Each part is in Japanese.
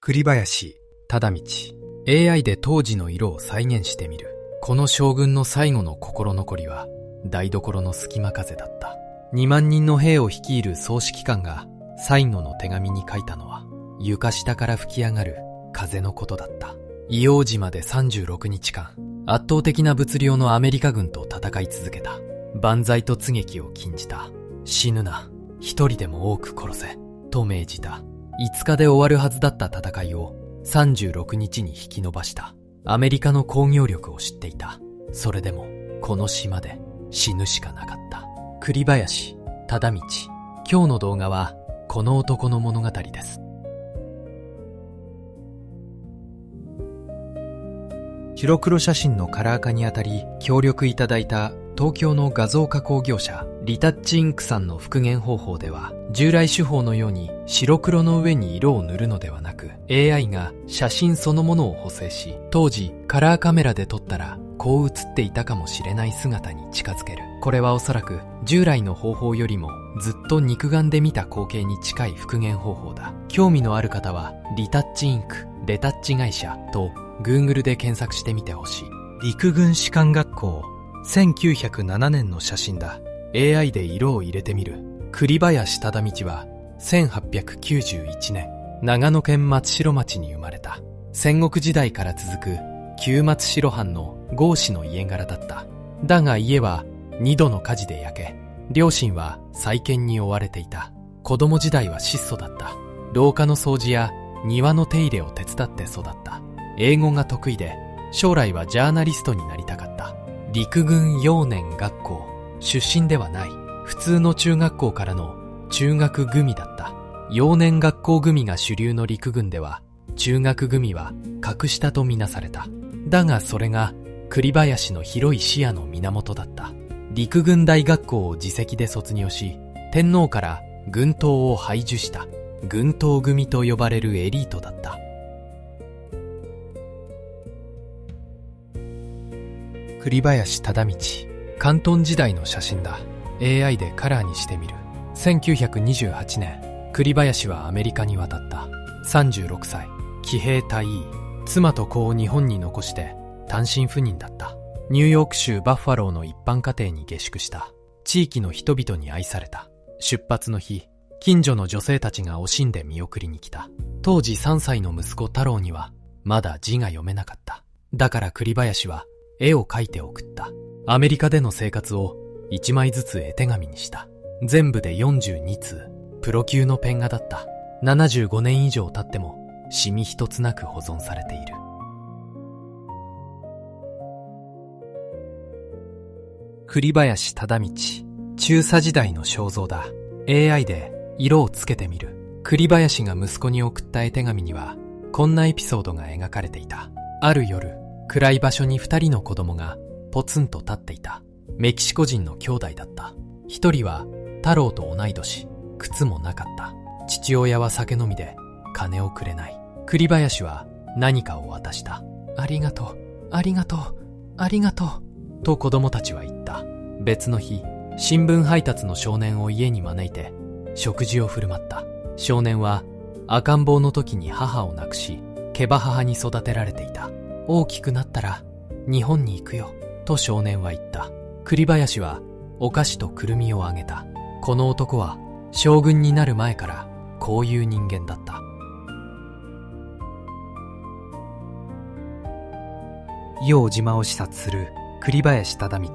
栗林忠道。 AI で当時の色を再現してみる。この将軍の最後の心残りは台所の隙間風だった。2万人の兵を率いる総指揮官が最後の手紙に書いたのは、床下から吹き上がる風のことだった。硫黄島で36日間、圧倒的な物量のアメリカ軍と戦い続けた。万歳と槻木を禁じた。死ぬな、一人でも多く殺せと命じた。5日で終わるはずだった戦いを36日に引き延ばした。アメリカの工業力を知っていた。それでもこの島で死ぬしかなかった。栗林忠道。今日の動画はこの男の物語です。白黒写真のカラー化にあたり協力いただいた東京の画像加工業者リタッチインクさんの復元方法では、従来手法のように白黒の上に色を塗るのではなく、 AI が写真そのものを補正し、当時カラーカメラで撮ったらこう写っていたかもしれない姿に近づける。これはおそらく従来の方法よりもずっと肉眼で見た光景に近い復元方法だ。興味のある方はリタッチインクレタッチ会社と Google で検索してみてほしい。陸軍士官学校、1907年の写真だ。 AI で色を入れてみる。栗林忠道は1891年長野県松代町に生まれた。戦国時代から続く旧松代藩の豪氏の家柄だった。だが家は2度の火事で焼け、両親は再建に追われていた。子供時代は質素だった。廊下の掃除や庭の手入れを手伝って育った。英語が得意で、将来はジャーナリストになりたかった。陸軍幼年学校出身ではない。普通の中学校からの中学組だった。幼年学校組が主流の陸軍では、中学組は格下とみなされた。だがそれが栗林の広い視野の源だった。陸軍大学校を自責で卒業し、天皇から軍刀を拝授した軍刀組と呼ばれるエリートだった。栗林忠道。関東時代の写真だ。 AI でカラーにしてみる。1928年、栗林はアメリカに渡った。36歳、騎兵隊員。妻と子を日本に残して単身赴任だった。ニューヨーク州バッファローの一般家庭に下宿した。地域の人々に愛された。出発の日、近所の女性たちが惜しんで見送りに来た。当時3歳の息子太郎にはまだ字が読めなかった。だから栗林は絵を描いて送った。アメリカでの生活を1枚ずつ絵手紙にした。全部で42通。プロ級のペン画だった。75年以上経ってもシミ一つなく保存されている。栗林忠道。中佐時代の肖像だ。 AI で色をつけてみる。栗林が息子に送った絵手紙にはこんなエピソードが描かれていた。ある夜、暗い場所に2人の子供がポツンと立っていた。メキシコ人の兄弟だった。一人は太郎と同い年、靴もなかった。父親は酒飲みで金をくれない。栗林は何かを渡した。ありがとう、ありがとう、ありがとうと子供たちは言った。別の日、新聞配達の少年を家に招いて食事を振る舞った。少年は赤ん坊の時に母を亡くし、ケバ母に育てられていた。大きくなったら日本に行くよと少年は言った。栗林はお菓子とくるみをあげた。この男は将軍になる前からこういう人間だった。硫黄島を視察する栗林忠道。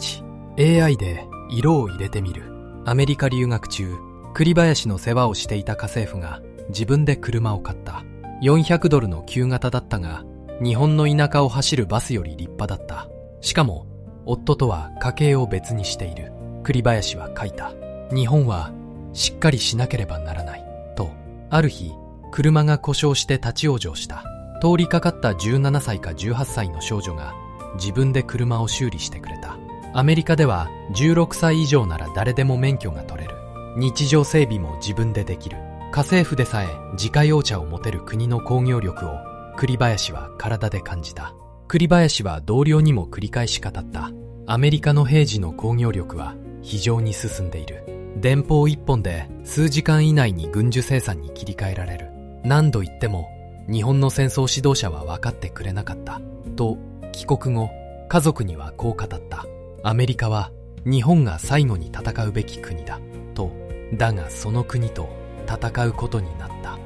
AI で色を入れてみる。アメリカ留学中、栗林の世話をしていた家政婦が自分で車を買った。$400の旧型だったが、日本の田舎を走るバスより立派だった。しかも夫とは家計を別にしている。栗林は書いた。日本はしっかりしなければならないと。ある日、車が故障して立ち往生した。通りかかった17歳か18歳の少女が自分で車を修理してくれた。アメリカでは16歳以上なら誰でも免許が取れる。日常整備も自分でできる。家政婦でさえ自家用車を持てる国の工業力を栗林は体で感じた。栗林は同僚にも繰り返し語った。アメリカの平時の工業力は非常に進んでいる。電報一本で数時間以内に軍需生産に切り替えられる。何度言っても日本の戦争指導者は分かってくれなかったと帰国後家族にはこう語った。アメリカは日本が最後に戦うべき国だと。だがその国と戦うことになった。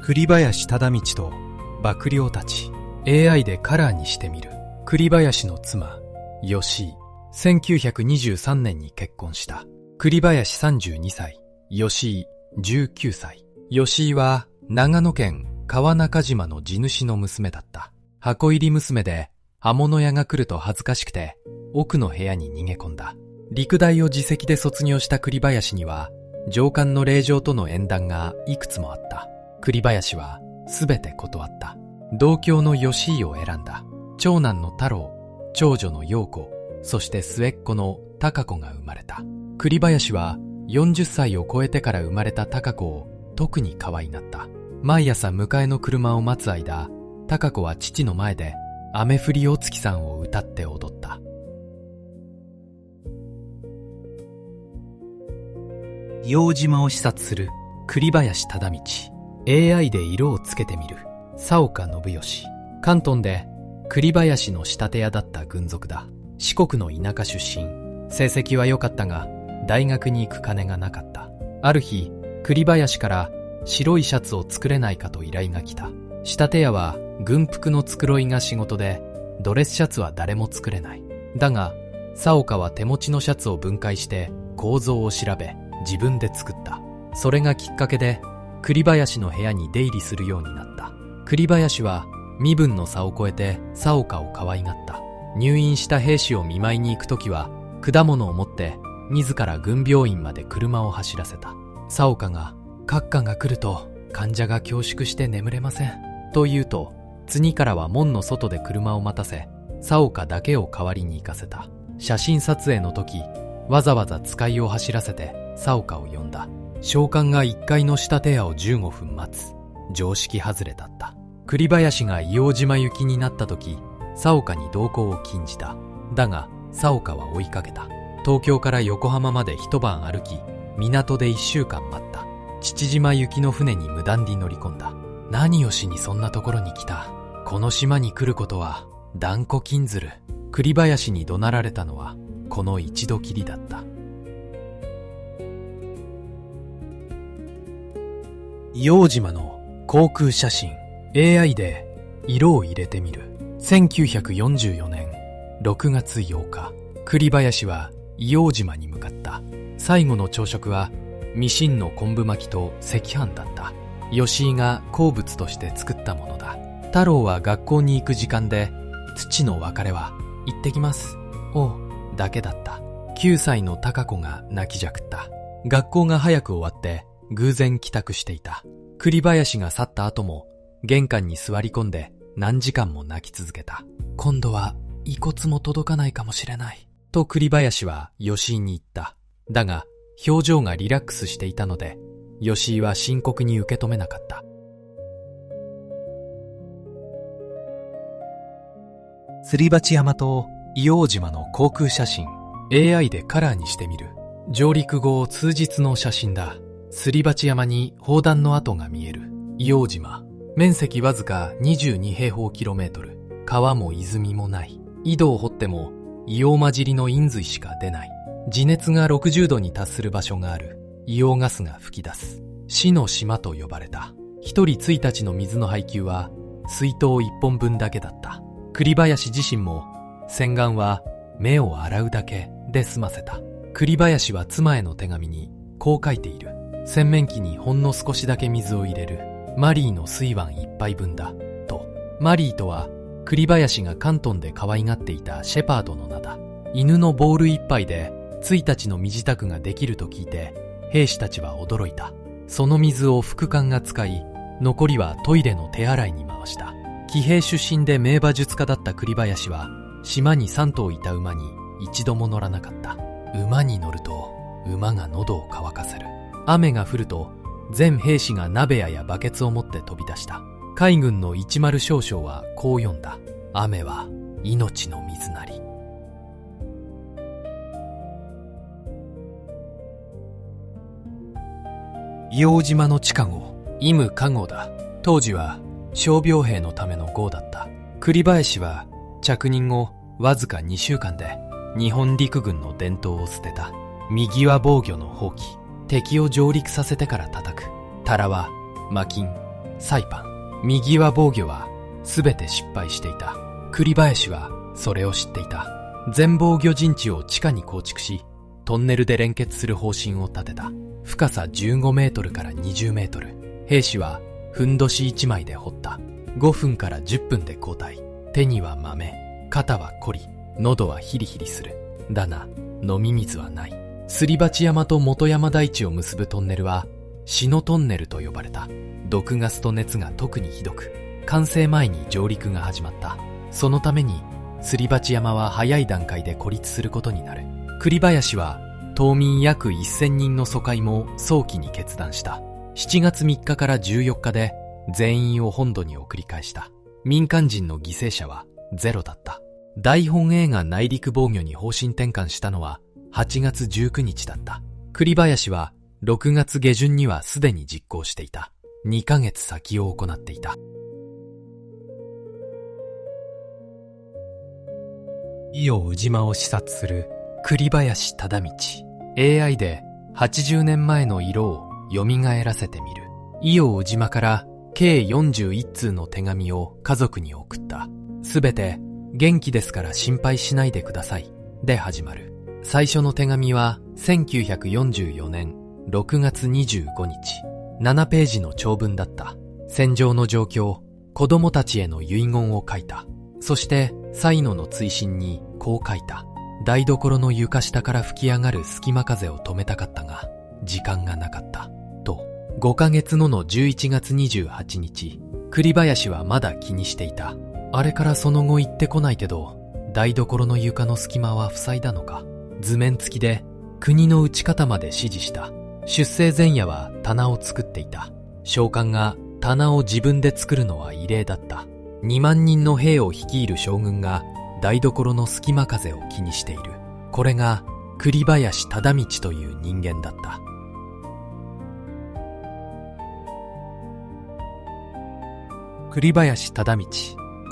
栗林忠道と幕僚たち。 AI でカラーにしてみる。栗林の妻吉井、1923年に結婚した。栗林32歳、吉井19歳。吉井は長野県川中島の地主の娘だった。箱入り娘で刃物屋が来ると恥ずかしくて奥の部屋に逃げ込んだ。陸大を自責で卒業した栗林には上官の令嬢との縁談がいくつもあった。栗林はすべて断った。同郷の吉井を選んだ。長男の太郎、長女の陽子、そして末っ子の貴子が生まれた。栗林は40歳を超えてから生まれた貴子を特に可愛がった。毎朝迎えの車を待つ間、貴子は父の前で雨降りお月さんを歌って踊った。硫黄島を視察する栗林忠道。 AI で色をつけてみる佐岡信義。関東で栗林の仕立て屋だった軍属だ。四国の田舎出身。成績は良かったが大学に行く金がなかった。ある日栗林から白いシャツを作れないかと依頼が来た。仕立て屋は軍服の繕いが仕事でドレスシャツは誰も作れない。だが佐岡は手持ちのシャツを分解して構造を調べ自分で作った。それがきっかけで栗林の部屋に出入りするようになった。栗林は身分の差を超えて佐岡を可愛がった。入院した兵士を見舞いに行くときは果物を持って自ら軍病院まで車を走らせた。佐岡が閣下が来ると患者が恐縮して眠れませんと言うと、次からは門の外で車を待たせ佐岡だけを代わりに行かせた。写真撮影の時わざわざ使いを走らせて佐岡を呼んだ。召喚が1階の仕立て屋を15分待つ。常識外れだった。栗林が硫黄島行きになった時佐岡に同行を禁じた。だが佐岡は追いかけた。東京から横浜まで一晩歩き港で1週間待った。父島行きの船に無断で乗り込んだ。何をしにそんなところに来た。この島に来ることは断固禁ずる。栗林に怒鳴られたのはこの一度きりだった。硫黄島の航空写真。 AI で色を入れてみる。1944年6月8日、栗林は硫黄島に向かった。最後の朝食はミシンの昆布巻きと赤飯だった。吉井が好物として作ったものだ。太郎は学校に行く時間で、父の別れは行ってきますおうだけだった。9歳の貴子が泣きじゃくった。学校が早く終わって偶然帰宅していた。栗林が去った後も玄関に座り込んで何時間も泣き続けた。今度は遺骨も届かないかもしれないと栗林は吉井に言った。だが表情がリラックスしていたので吉井は深刻に受け止めなかった。すり鉢山と硫黄島の航空写真。 AI でカラーにしてみる。上陸後数日の写真だ。すり鉢山に砲弾の跡が見える。硫黄島、面積わずか22平方キロメートル。川も泉もない。井戸を掘っても硫黄混じりの陰水しか出ない。地熱が60度に達する場所がある。硫黄ガスが噴き出す。死の島と呼ばれた。一人1日の水の配給は水筒1本分だけだった。栗林自身も洗顔は目を洗うだけで済ませた。栗林は妻への手紙にこう書いている。洗面器にほんの少しだけ水を入れる。マリーの水碗1杯分だと。マリーとは栗林が関東で可愛がっていたシェパードの名だ。犬のボール1杯で1日の身支度ができると聞いて兵士たちは驚いた。その水を副官が使い、残りはトイレの手洗いに回した。騎兵出身で名馬術家だった栗林は島に3頭いた馬に一度も乗らなかった。馬に乗ると馬が喉を渇かせる。雨が降ると全兵士が鍋やバケツを持って飛び出した。海軍の一丸少将はこう読んだ。雨は命の水なり。硫黄島の地下壕、イムカ壕だ。当時は傷病兵のための壕だった。栗林は着任後わずか2週間で日本陸軍の伝統を捨てた。右は防御の放棄、敵を上陸させてから叩く。タラは魔金、サイパン。右は防御は全て失敗していた。栗林はそれを知っていた。全防御陣地を地下に構築し、トンネルで連結する方針を立てた。深さ15メートルから20メートル。兵士はふんどし1枚で掘った。5分から10分で交代。手には豆、肩は凝り、喉はヒリヒリする。だが、飲み水はない。すり鉢山と元山台地を結ぶトンネルは、死のトンネルと呼ばれた。毒ガスと熱が特にひどく、完成前に上陸が始まった。そのために、すり鉢山は早い段階で孤立することになる。栗林は、島民約1000人の疎開も早期に決断した。7月3日から14日で全員を本土に送り返した。民間人の犠牲者はゼロだった。大本営が内陸防御に方針転換したのは8月19日だった。栗林は6月下旬にはすでに実行していた。2ヶ月先を行っていた。伊予宇島を視察する栗林忠道。AI で80年前の色を蘇らせてみる。伊予宇島から計41通の手紙を家族に送った。すべて元気ですから心配しないでくださいで始まる。最初の手紙は1944年6月25日。7ページの長文だった。戦場の状況、子供たちへの遺言を書いた。そして最後の追伸にこう書いた。台所の床下から吹き上がる隙間風を止めたかったが、時間がなかった。と、5ヶ月後の11月28日、栗林はまだ気にしていた。あれからその後行ってこないけど、台所の床の隙間は塞いだのか。図面付きで、国の打ち方まで指示した。出征前夜は棚を作っていた。将官が棚を自分で作るのは異例だった。2万人の兵を率いる将軍が、台所の隙間風を気にしている。これが栗林忠道という人間だった。栗林忠道、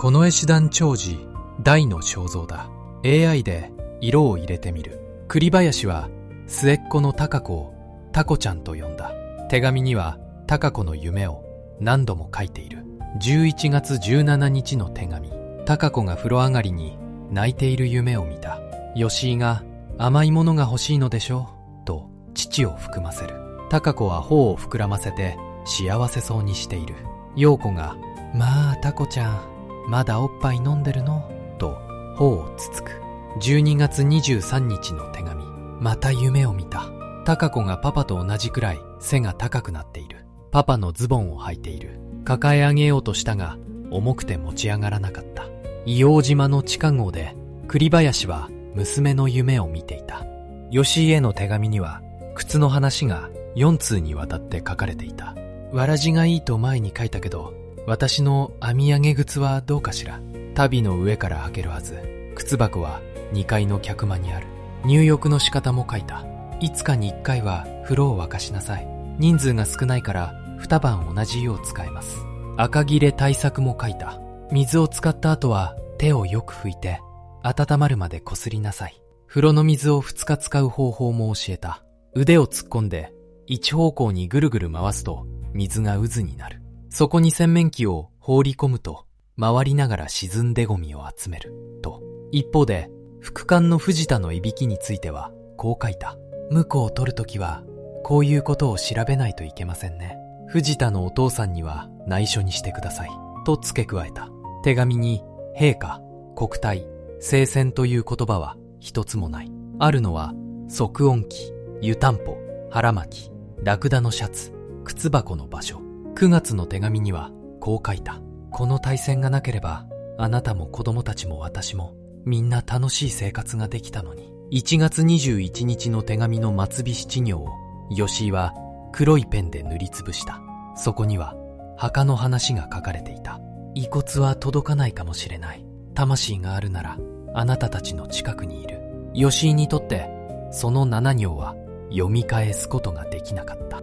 近衛師団長次大の肖像だ。 AI で色を入れてみる。栗林は末っ子の貴子をタコちゃんと呼んだ。手紙には貴子の夢を何度も書いている。11月17日の手紙。貴子が風呂上がりに泣いている夢を見た。吉井が甘いものが欲しいのでしょうと父を含ませる。貴子は頬を膨らませて幸せそうにしている。陽子がまあタコちゃんまだおっぱい飲んでるのと頬をつつく。12月23日の手紙。また夢を見た。貴子がパパと同じくらい背が高くなっている。パパのズボンを履いている。抱え上げようとしたが重くて持ち上がらなかった。硫黄島の地下壕で栗林は娘の夢を見ていた。吉井への手紙には靴の話が4通にわたって書かれていた。わらじがいいと前に書いたけど、私の編み上げ靴はどうかしら。足袋の上から履けるはず。靴箱は2階の客間にある。入浴の仕方も書いた。いつかに1回は風呂を沸かしなさい。人数が少ないから2晩同じ湯を使えます。赤切れ対策も書いた。水を使った後は手をよく拭いて温まるまでこすりなさい。風呂の水を2日使う方法も教えた。腕を突っ込んで一方向にぐるぐる回すと水が渦になる。そこに洗面器を放り込むと回りながら沈んでゴミを集めると。一方で副官の藤田のいびきについてはこう書いた。婿を取るときはこういうことを調べないといけませんね。藤田のお父さんには内緒にしてくださいと付け加えた。手紙に陛下、国体、聖戦という言葉は一つもない。あるのは即音機、湯たんぽ、腹巻き、ラクダのシャツ、靴箱の場所。9月の手紙にはこう書いた。この大戦がなければあなたも子供たちも私もみんな楽しい生活ができたのに。1月21日の手紙の末尾7行を吉井は黒いペンで塗りつぶした。そこには墓の話が書かれていた。遺骨は届かないかもしれない。魂があるならあなたたちの近くにいる。吉井にとってその7行は読み返すことができなかった。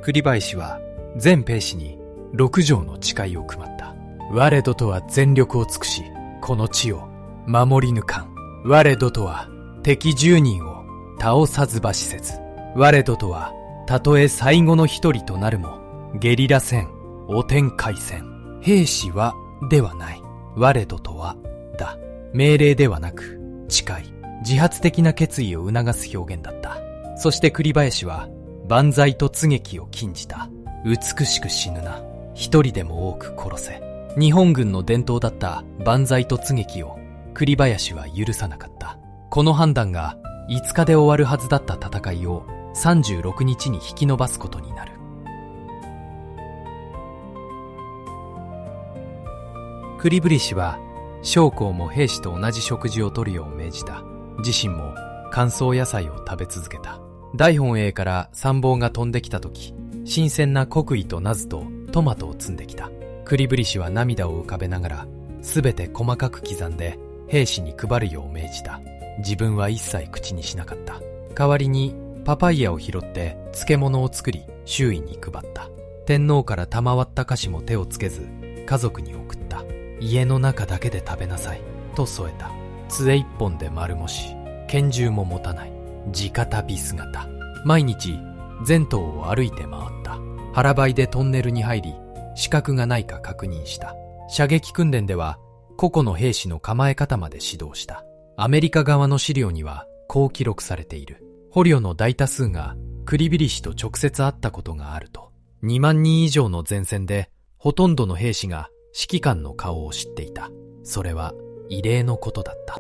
栗林は全兵士に6条の誓いを配った。我どとは全力を尽くし、この地を守り抜かん。我どとは敵10人を倒さずばしせず。我どとはたとえ最後の一人となるも、ゲリラ戦、お天海戦。兵士はではない。我どとはだ。命令ではなく、誓い、自発的な決意を促す表現だった。そして栗林は万歳と槻木を禁じた。美しく死ぬな。一人でも多く殺せ。日本軍の伝統だった万歳と槻木を栗林は許さなかった。この判断が5日で終わるはずだった戦いを36日に引き延ばすことになる。栗林は将校も兵士と同じ食事をとるよう命じた。自身も乾燥野菜を食べ続けた。大本営から参謀が飛んできた時、新鮮な穀衣とナズとトマトを積んできた。栗林は涙を浮かべながら、すべて細かく刻んで兵士に配るよう命じた。自分は一切口にしなかった。代わりにパパイヤを拾って漬物を作り周囲に配った。天皇から賜った菓子も手をつけず家族に送った。家の中だけで食べなさいと添えた。杖一本で丸腰、拳銃も持たない、地肩ビ姿。毎日全島を歩いて回った。腹ばいでトンネルに入り、死角がないか確認した。射撃訓練では個々の兵士の構え方まで指導した。アメリカ側の資料にはこう記録されている。捕虜の大多数が栗林と直接会ったことがあると。2万人以上の前線でほとんどの兵士が指揮官の顔を知っていた。それは異例のことだった。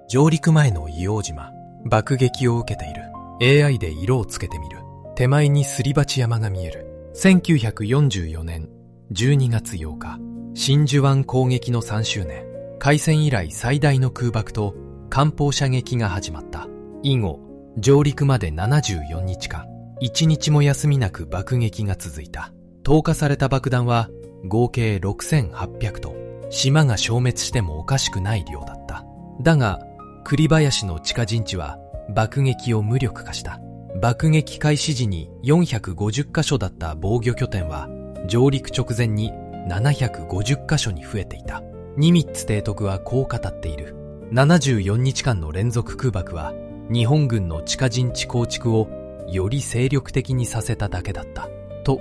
上陸前の硫黄島、爆撃を受けている。AI で色をつけてみる。手前にすり鉢山が見える。1944年12月8日、真珠湾攻撃の3周年。開戦以来最大の空爆と艦砲射撃が始まった。以後、上陸まで74日間、1日も休みなく爆撃が続いた。投下された爆弾は合計6800トン。島が消滅してもおかしくない量だった。だが、栗林の地下陣地は爆撃を無力化した。爆撃開始時に450カ所だった防御拠点は上陸直前に750カ所に増えていた。ニミッツ提督はこう語っている。74日間の連続空爆は日本軍の地下陣地構築をより精力的にさせただけだったと。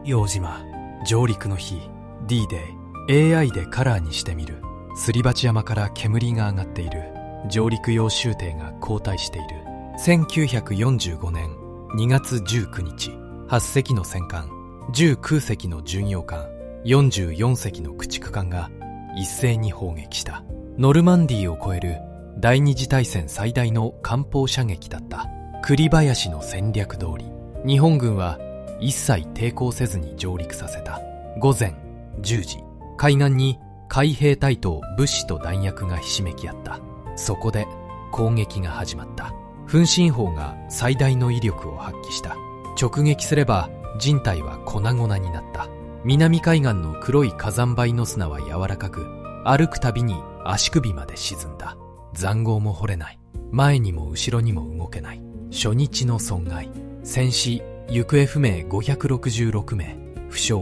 硫黄島上陸の日、 D デー AI でカラーにしてみる。すり鉢山から煙が上がっている。上陸用舟艇が後退している。1945年2月19日、8隻の戦艦、19隻の巡洋艦、44隻の駆逐艦が一斉に砲撃した。ノルマンディーを超える第二次大戦最大の艦砲射撃だった。栗林の戦略通り、日本軍は一切抵抗せずに上陸させた。午前10時、海岸に海兵隊と物資と弾薬がひしめき合った。そこで攻撃が始まった。噴信砲が最大の威力を発揮した。直撃すれば人体は粉々になった。南海岸の黒い火山灰の砂は柔らかく、歩くたびに足首まで沈んだ。塹壕も掘れない。前にも後ろにも動けない。初日の損害、戦死行方不明566名、負傷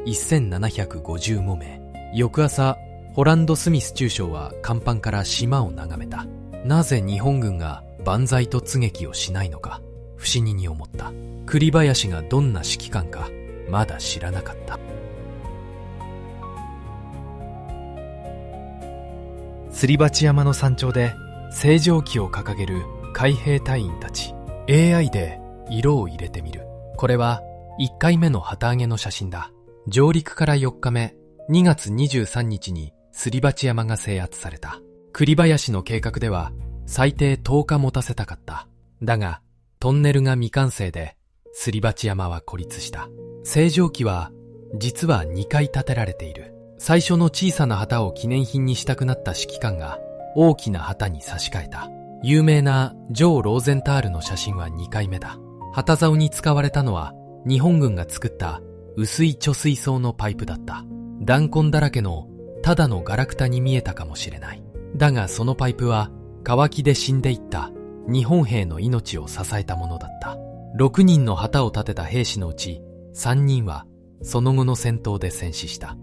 1755名。翌朝、ホランド・スミス中将は甲板から島を眺めた。なぜ日本軍が万歳と槻木をしないのか、不思議に思った。栗林がどんな指揮官か、まだ知らなかった。すり鉢山の山頂で星条旗を掲げる海兵隊員たち。 AI で色を入れてみる。これは1回目の旗揚げの写真だ。上陸から4日目、2月23日にすり鉢山が制圧された。栗林の計画では最低10日持たせたかった。だがトンネルが未完成で、すり鉢山は孤立した。星条旗は実は2回立てられている。最初の小さな旗を記念品にしたくなった指揮官が大きな旗に差し替えた。有名なジョー・ローゼンタールの写真は2回目だ。旗竿に使われたのは日本軍が作った薄い貯水槽のパイプだった。弾痕だらけのただのガラクタに見えたかもしれない。だがそのパイプは乾きで死んでいった日本兵の命を支えたものだった。6人の旗を立てた兵士のうち3人はその後の戦闘で戦死した。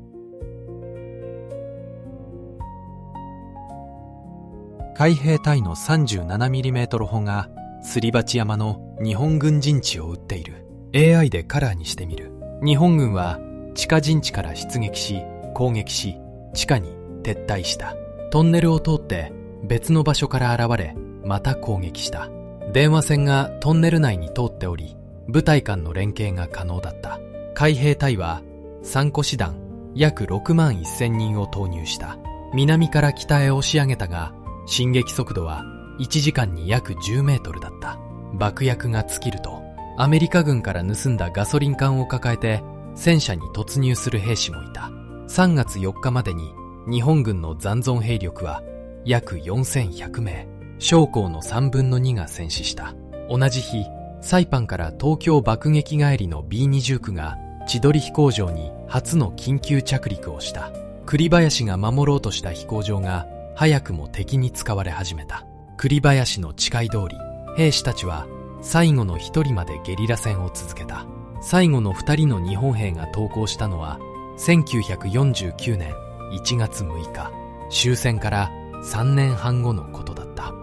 海兵隊の 37mm 砲がすり鉢山の日本軍陣地を撃っている。 AI でカラーにしてみる。日本軍は地下陣地から出撃し攻撃し、地下に撤退した。トンネルを通って別の場所から現れ、また攻撃した。電話線がトンネル内に通っており、部隊間の連携が可能だった。海兵隊は3個師団約6万1000人を投入した。南から北へ押し上げたが、進撃速度は1時間に約10メートルだった。爆薬が尽きると、アメリカ軍から盗んだガソリン缶を抱えて戦車に突入する兵士もいた。3月4日までに日本軍の残存兵力は約4100名。将校の3分の2が戦死した。同じ日、サイパンから東京爆撃帰りの B-29 が千鳥飛行場に初の緊急着陸をした。栗林が守ろうとした飛行場が早くも敵に使われ始めた。栗林の誓い通り、兵士たちは最後の1人までゲリラ戦を続けた。最後の2人の日本兵が投降したのは1949年1月6日、終戦から3年半後のことだった。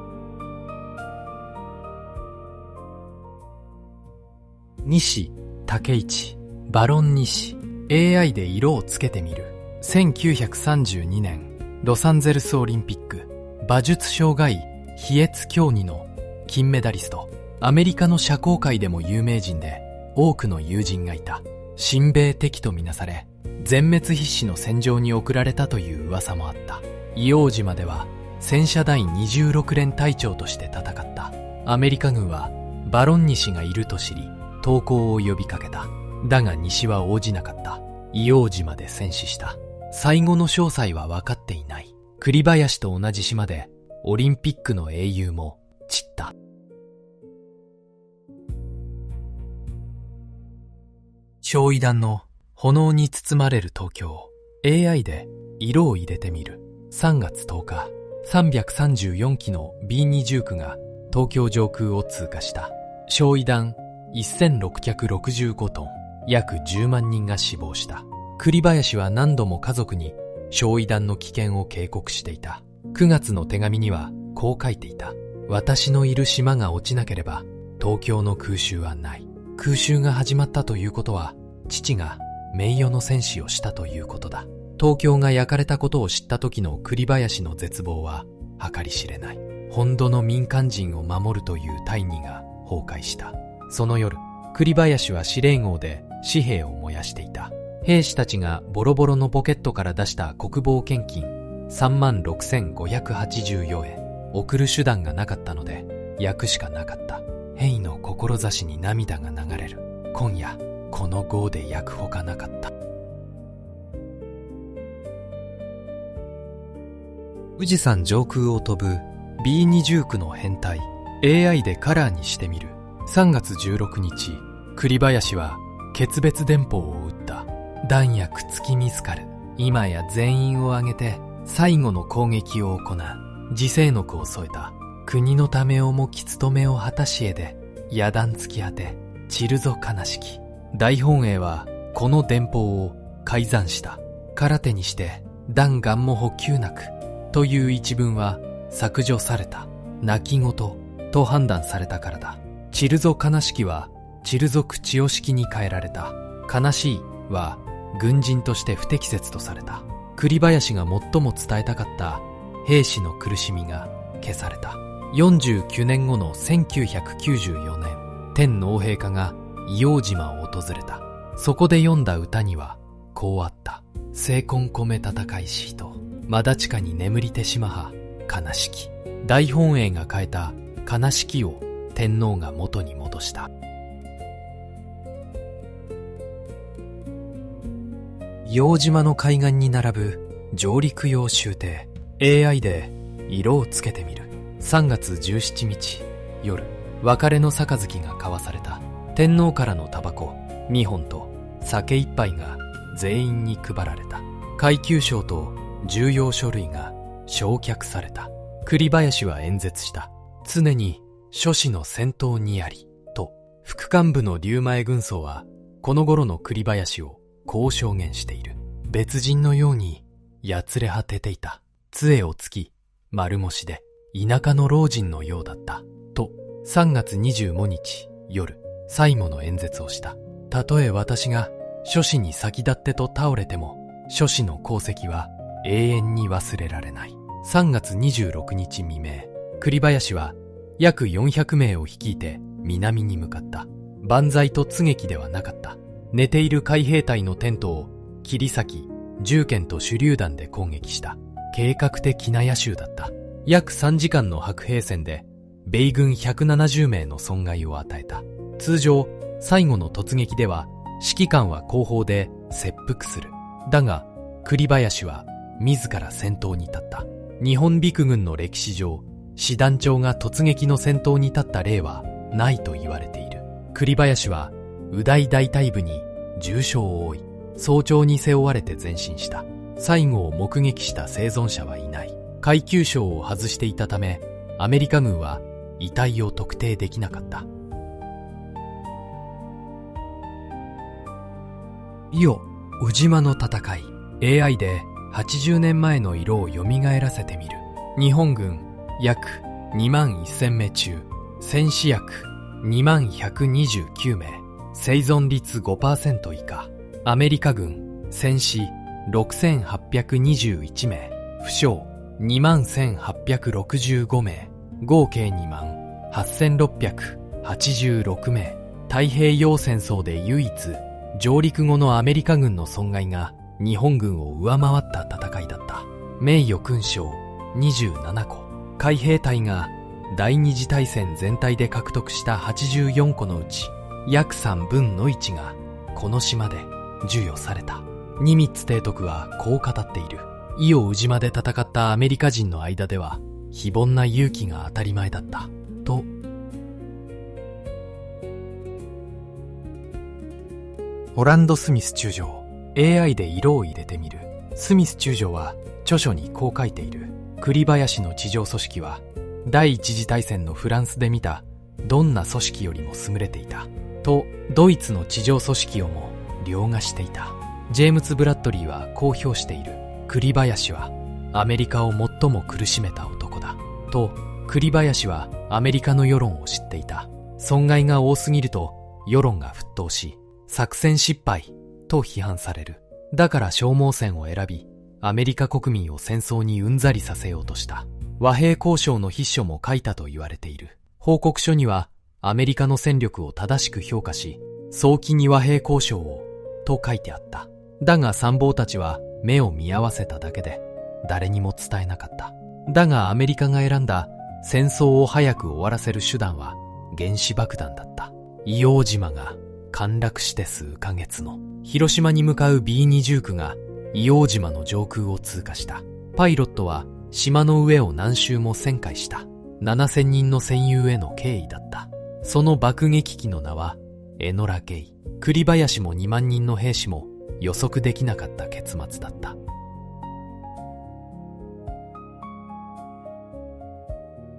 西武一、バロン西。 AI で色をつけてみる。1932年ロサンゼルスオリンピック馬術障害飛越競技の金メダリスト。アメリカの社交界でも有名人で多くの友人がいた。親米敵とみなされ、全滅必至の戦場に送られたという噂もあった。硫黄島では戦車第26連隊長として戦った。アメリカ軍はバロン西がいると知り投降を呼びかけた。だが西は応じなかった。硫黄島で戦死した。最後の詳細は分かっていない。栗林と同じ島でオリンピックの英雄も散った。焼夷弾の炎に包まれる東京。 AI で色を入れてみる。3月10日、334機の B-29 が東京上空を通過した。焼夷弾1665トン、約10万人が死亡した。栗林は何度も家族に焼夷弾の危険を警告していた。9月の手紙にはこう書いていた。私のいる島が落ちなければ東京の空襲はない。空襲が始まったということは父が名誉の戦死をしたということだ。東京が焼かれたことを知った時の栗林の絶望は計り知れない。本土の民間人を守るという大義が崩壊した。その夜、栗林は司令壕で紙幣を燃やしていた。兵士たちがボロボロのポケットから出した国防献金36,584円。送る手段がなかったので焼くしかなかった。兵の志に涙が流れる。今夜この壕で焼くほかなかった。富士山上空を飛ぶ B-29 の編隊。 AI でカラーにしてみる。3月16日、栗林は決別電報を打った。弾薬尽き見つかる。今や全員を挙げて最後の攻撃を行う。自制能を添えた。国のためをもき務めを果たしえで、野弾突き当て散るぞ悲しき。大本営はこの電報を改ざんした。空手にして弾丸も補給なくという一文は削除された。泣き言と判断されたからだ。散るぞ悲しきは散るぞ口惜しきに変えられた。悲しいは軍人として不適切とされた。栗林が最も伝えたかった兵士の苦しみが消された。49年後の1994年、天皇陛下が硫黄島を訪れた。そこで読んだ歌にはこうあった。精魂込め戦いしと、まだ地下に眠りてしまは悲しき。大本営が変えた悲しきを天皇が元に戻した。硫黄島の海岸に並ぶ上陸用舟艇。 AI で色をつけてみる。3月17日夜、別れの杯が交わされた。天皇からのタバコ2本と酒1杯が全員に配られた。階級章と重要書類が焼却された。栗林は演説した。常に諸氏の先頭にあり、と、副幹部の竜前軍曹は、この頃の栗林をこう証言している。別人のように、やつれ果てていた。杖をつき、丸腰で、田舎の老人のようだった。と、3月25日、夜、最後の演説をした。たとえ私が、諸氏に先立ってと倒れても、諸氏の功績は永遠に忘れられない。3月26日未明、栗林は約400名を率いて南に向かった。万歳と槻劇ではなかった。寝ている海兵隊のテントを切り裂き、銃剣と手榴弾で攻撃した。計画的な野襲だった。約3時間の白兵戦で、米軍170名の損害を与えた。通常、最後の突撃では、指揮官は後方で切腹する。だが、栗林は自ら先頭に立った。日本陸軍の歴史上、師団長が突撃の先頭に立った例はないと言われている。栗林は、右大大隊部に重傷を負い、早朝に背負われて前進した。最後を目撃した生存者はいない。階級章を外していたため、アメリカ軍は遺体を特定できなかった。伊予宇島の戦い。 AI で80年前の色を蘇らせてみる。日本軍約2万1000名中、戦死約2万129名、生存率 5% 以下。アメリカ軍戦死6821名、負傷2万1865名、合計2万8686名。太平洋戦争で唯一、上陸後のアメリカ軍の損害が日本軍を上回った戦いだった。名誉勲章27個、海兵隊が第二次大戦全体で獲得した84個のうち、約3分の1がこの島で授与された。ニミッツ提督はこう語っている。伊予宇島で戦ったアメリカ人の間では非凡な勇気が当たり前だったと。オランド・スミス中将。 AI で色を入れてみる。スミス中将は著書にこう書いている。栗林の地上組織は第一次大戦のフランスで見たどんな組織よりも優れていたと、ドイツの地上組織をも凌駕していた。ジェームズ・ブラッドリーはこう評している。栗林はアメリカを最も苦しめた男だと。栗林はアメリカの世論を知っていた。損害が多すぎると世論が沸騰し、作戦失敗と批判される。だから消耗戦を選び、アメリカ国民を戦争にうんざりさせようとした。和平交渉の筆書も書いたと言われている。報告書にはアメリカの戦力を正しく評価し、早期に和平交渉をと書いてあった。だが参謀たちは目を見合わせただけで誰にも伝えなかった。だがアメリカが選んだ戦争を早く終わらせる手段は原子爆弾だった。硫黄島が陥落して数ヶ月の広島に向かう B29 が硫黄島の上空を通過した。パイロットは島の上を何周も旋回した。7000人の戦友への敬意だった。その爆撃機の名はエノラ・ゲイ。栗林も2万人の兵士も予測できなかった結末だった。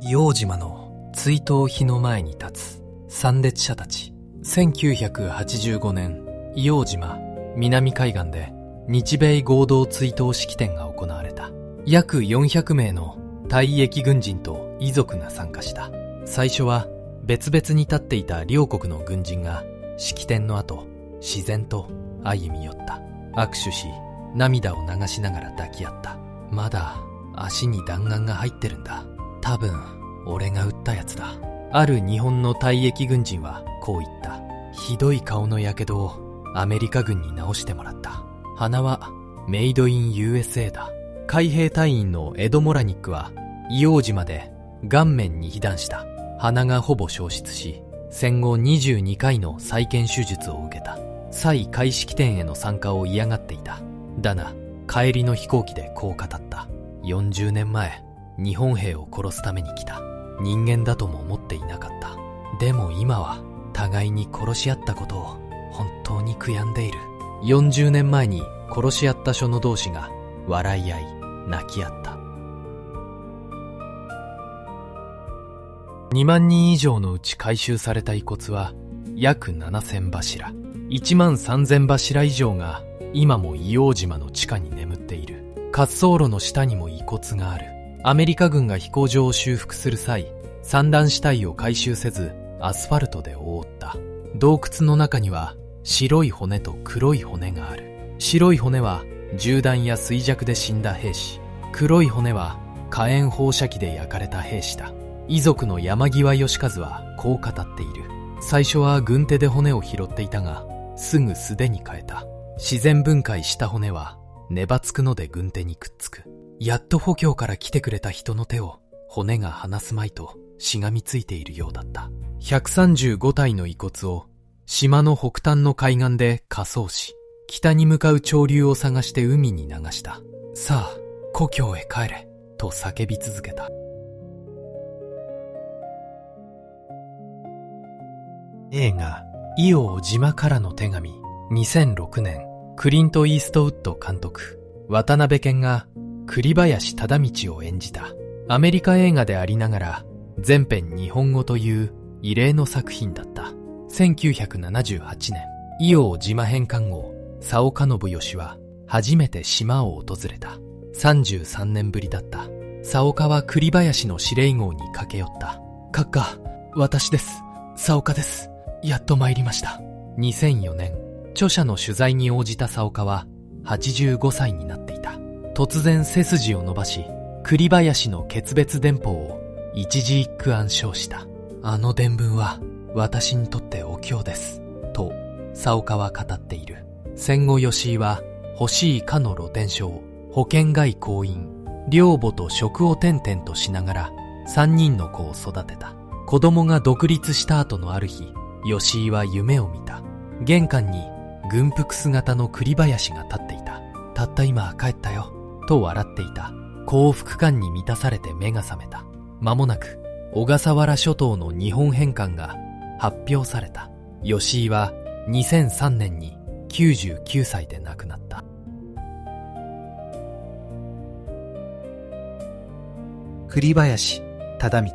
硫黄島の追悼碑の前に立つ参列者たち。1985年、硫黄島南海岸で日米合同追悼式典が行われた。約400名の退役軍人と遺族が参加した。最初は別々に立っていた両国の軍人が式典の後、自然と歩み寄った。握手し、涙を流しながら抱き合った。まだ足に弾丸が入ってるんだ。多分俺が撃ったやつだ。ある日本の退役軍人はこう言った。ひどい顔の火傷をアメリカ軍に直してもらった。鼻はメイドイン USA だ。海兵隊員のエド・モラニックは硫黄島で顔面に被弾した。鼻がほぼ消失し、戦後22回の再建手術を受けた。再開式典への参加を嫌がっていた。だが帰りの飛行機でこう語った。40年前、日本兵を殺すために来た。人間だとも思っていなかった。でも今は互いに殺し合ったことを本当に悔やんでいる。40年前に殺し合った者同士が笑い合い、泣き合った。2万人以上のうち回収された遺骨は約7000柱。1万3000柱以上が今も硫黄島の地下に眠っている。滑走路の下にも遺骨がある。アメリカ軍が飛行場を修復する際、散弾死体を回収せずアスファルトで覆った。洞窟の中には白い骨と黒い骨がある。白い骨は銃弾や衰弱で死んだ兵士、黒い骨は火炎放射器で焼かれた兵士だ。遺族の山際義和はこう語っている。最初は軍手で骨を拾っていたが、すぐ素手に変えた。自然分解した骨はネバつくので軍手にくっつく。やっと故郷から来てくれた人の手を骨が離すまいとしがみついているようだった。135体の遺骨を島の北端の海岸で火葬し、北に向かう潮流を探して海に流した。さあ、故郷へ帰れ、と叫び続けた。映画、伊王島からの手紙、2006年、クリント・イーストウッド監督、渡辺謙が栗林忠道を演じた。アメリカ映画でありながら、全編日本語という異例の作品だった。1978年、伊王島返還後、佐岡信義は初めて島を訪れた。33年ぶりだった。佐岡は栗林の司令号に駆け寄った。閣下、私です。佐岡です。やっと参りました。2004年、著者の取材に応じた佐岡は85歳になっていた。突然背筋を伸ばし、栗林の決別電報を一字一句暗唱した。あの伝聞は私にとってお経です。と、佐岡は語っている。戦後吉井は欲しいかの露天商、保険外婚姻、寮母と職を転々としながら3人の子を育てた。子供が独立した後のある日、吉井は夢を見た。玄関に軍服姿の栗林が立っていた。たった今帰ったよ、と笑っていた。幸福感に満たされて目が覚めた。間もなく小笠原諸島の日本返還が発表された。吉井は2003年に99歳で亡くなった。栗林忠道、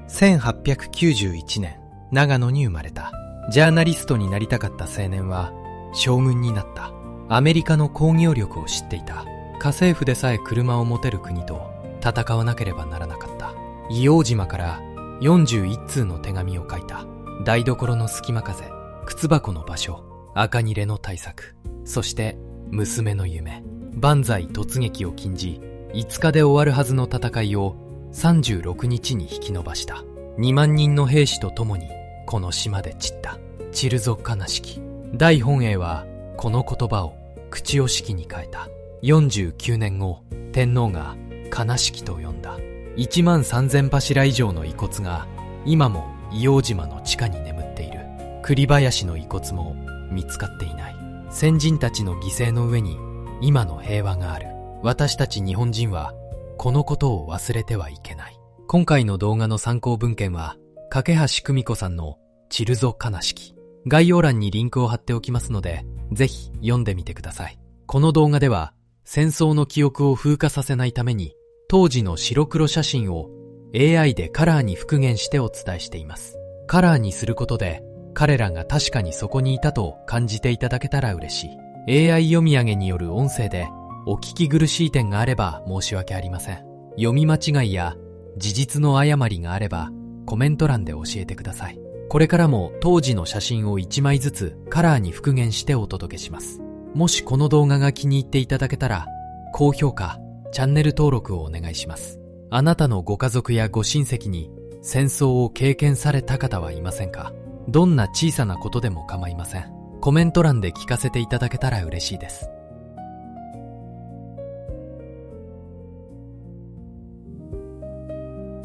1891年、長野に生まれた。ジャーナリストになりたかった青年は将軍になった。アメリカの工業力を知っていた。家政婦でさえ車を持てる国と戦わなければならなかった。硫黄島から41通の手紙を書いた。台所の隙間風、靴箱の場所、赤ニレの対策、そして娘の夢。万歳突撃を禁じ、5日で終わるはずの戦いを36日に引き延ばした。2万人の兵士と共にこの島で散った。散るぞ悲しき。大本営はこの言葉を口惜しきに変えた。49年後、天皇が悲しきと呼んだ。1万3000柱以上の遺骨が今も硫黄島の地下に眠っている。栗林の遺骨も見つかっていない。先人たちの犠牲の上に今の平和がある。私たち日本人はこのことを忘れてはいけない。今回の動画の参考文献は架橋久美子さんの散るぞ悲しき。概要欄にリンクを貼っておきますので、ぜひ読んでみてください。この動画では戦争の記憶を風化させないために、当時の白黒写真を AI でカラーに復元してお伝えしています。カラーにすることで、彼らが確かにそこにいたと感じていただけたら嬉しい。AI 読み上げによる音声でお聞き苦しい点があれば申し訳ありません。読み間違いや事実の誤りがあればコメント欄で教えてください。これからも当時の写真を1枚ずつカラーに復元してお届けします。もしこの動画が気に入っていただけたら、高評価、チャンネル登録をお願いします。あなたのご家族やご親戚に戦争を経験された方はいませんか？どんな小さなことでも構いません。コメント欄で聞かせていただけたら嬉しいです。